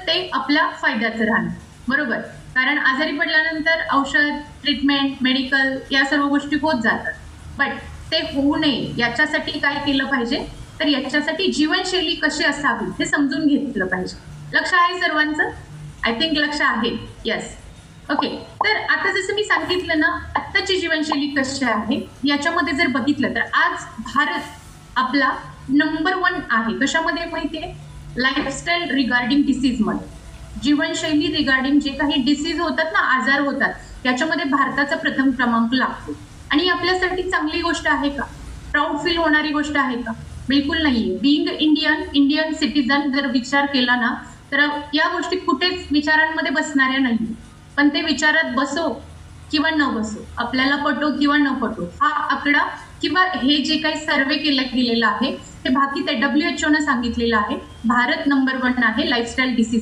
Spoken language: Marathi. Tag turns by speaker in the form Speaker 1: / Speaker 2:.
Speaker 1: ते आपल्या फायद्याचं राहणार, बरोबर. कारण आजारी पडल्यानंतर औषध, ट्रीटमेंट, मेडिकल या सर्व गोष्टी होत जातात. बट ते होऊ नये याच्यासाठी काय केलं पाहिजे, तर याच्यासाठी जीवनशैली कशी असावी हे समजून घेतलं पाहिजे. लक्ष आहे सर्वांचं? आय थिंक लक्ष आहे. येस. ओके. तर आता जसं मी सांगितलं ना, आत्ताची जीवनशैली कशी आहे याच्यामध्ये जर बघितलं तर आज भारत आपला नंबर 1 आहे. कशामध्ये माहितीये? लाईफस्टाईल रिगार्डिंग डिसीज मध्ये. जीवनशैली रिगार्डिंग जे काही डिसीज होतात ना, आजार होतात, त्याच्यामध्ये भारताचा प्रथम क्रमांक लागतो. आणि आपल्यासाठी चांगली गोष्ट आहे का? प्राऊड फील होणारी गोष्ट आहे का? बिलकुल नाहीये. बिईंग इंडियन सिटीजन जर विचार केला ना, तर या गोष्टी कुठेच विचारांमध्ये बसणाऱ्या नाही. पण ते विचारात बसो किंवा न बसो, आपल्याला पटो किंवा न पटो, हा आकडा किंवा हे जे काही सर्वे केलं गेलेलं आहे ते बाकी ते WHO न सांगितलेलं आहे. भारत नंबर 1 आहे लाईफस्टाईल डिसीज